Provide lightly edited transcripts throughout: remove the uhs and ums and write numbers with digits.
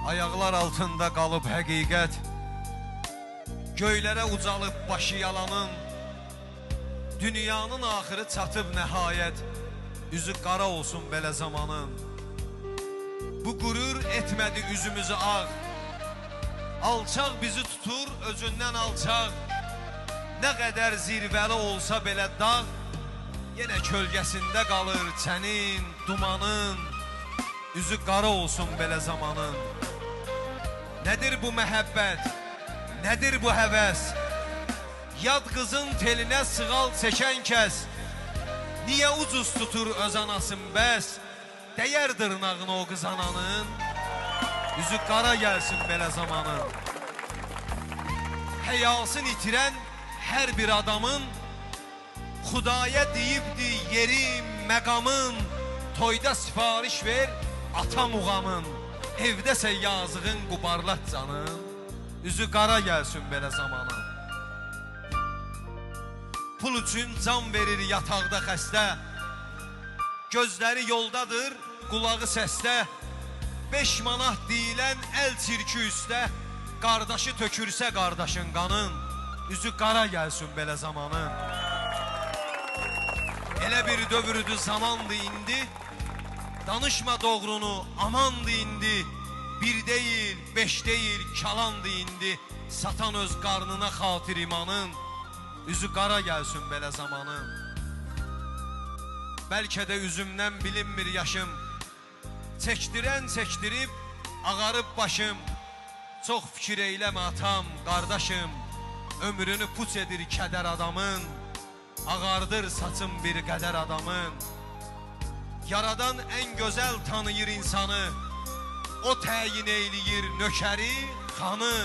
Ayaqlar altında qalıb həqiqət, göylərə ucalıb başı yalanın, dünyanın axırı çatıb nəhayət, üzü qara olsun belə zamanın. Bu qürur etmədi üzümüzü ağ, alçaq bizi tutur özündən alçaq. Nə qədər zirvəli olsa belə dağ, yenə kölgəsində qalır çənin, dumanın, üzü qara olsun belə zamanın. Nədir bu məhəbbət, nədir bu həvəs? Yad qızın telinə sığal çəkən kəs, niyə ucuz tutur öz anasın bəs? Dəyər dırnağını o qız ananın, üzü qara gəlsin belə zamanın. Həyasını itirən hər bir adamın, Xudaya deyibdi yerim, məqamın, toyda sifariş ver, atam uğamın, evdəsə yazığın qubarlat canın, üzü qara gəlsin belə zamanın. Pul üçün can verir yataqda xəstə, gözləri yoldadır, qulağı səsdə, 5 manat deyilən əl çirki üstə, qardaşı tökürsə qardaşın qanın, üzü qara gəlsin belə zamanın. Elə bir dövrdü zamandı indi, danışma doğrunu amandı indi, bir deyil, 5 deyil, kalandı indi, satan öz qarnına xatir imanın, üzü qara gəlsin belə zamanın. Bəlkə də üzümdən bilinmir yaşım, çəkdirən çəkdirib, ağarıb başım, çox fikir eyləmə atam, qardaşım, ömrünü puç edir kədər adamın, ağardır saçım bir qədər adamın. Yaradan ən gözəl tanıyır insanı, o təyin eyləyir nökəri, xanı.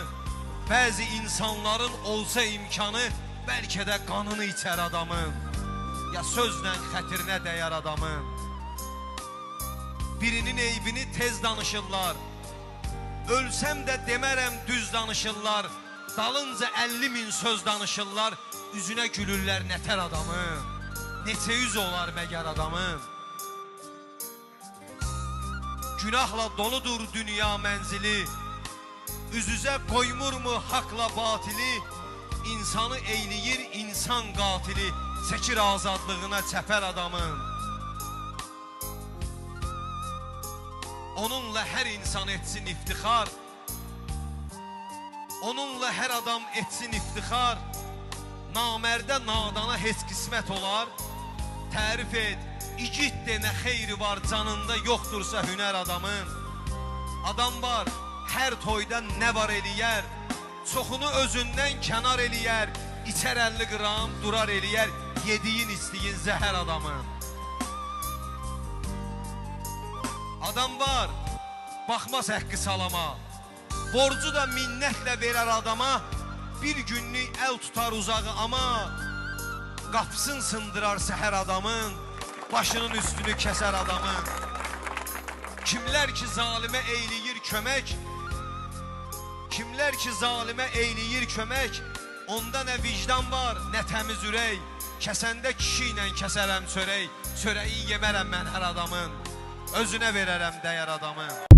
Bəzi insanların olsa imkanı, bəlkə də qanını içər adamın, ya sözlə xətrinə dəyər adamın. Birinin eybini tez danışırlar, ölsəm də demərəm düz danışırlar, dalınca 50 min söz danışırlar, üzünə gülürlər nətər adamın, neçə yüz olar məgər adamın. Günahla doludur dünya mənzili, üz-üzə qoymurmu haqla batili, insanı eyləyir insan qatili, çəkir azadlığına çəpər adamın. Onunla hər insan etsin iftixar, onunla hər adam etsin iftixar, namərdə nadana heç qismət olar, tərif et, igid de nə xeyri var canında yoxdursa hünər adamın. Adam var, hər toyda nə var eləyər, çoxunu özündən kənar eləyər, içər 50 qram, durar eləyər, yediyin istiyin zəhər adamın. Adam var, baxmaz həqqi salama, borcu da minnətlə verər adama, bir günlük əl tutar uzağı amma, qapısını sındırar səhər adamın, başının üstünü kəsər adamın. Kimlər ki zalimə eyləyir kömək, kimlər ki zalimə eyləyir kömək, onda nə vicdan var, nə təmiz ürək, kəsəndə kişi ilə kəsərəm çörək, çörəyi yemərəm mən hər adamın, özünə verərəm dəyər adamın.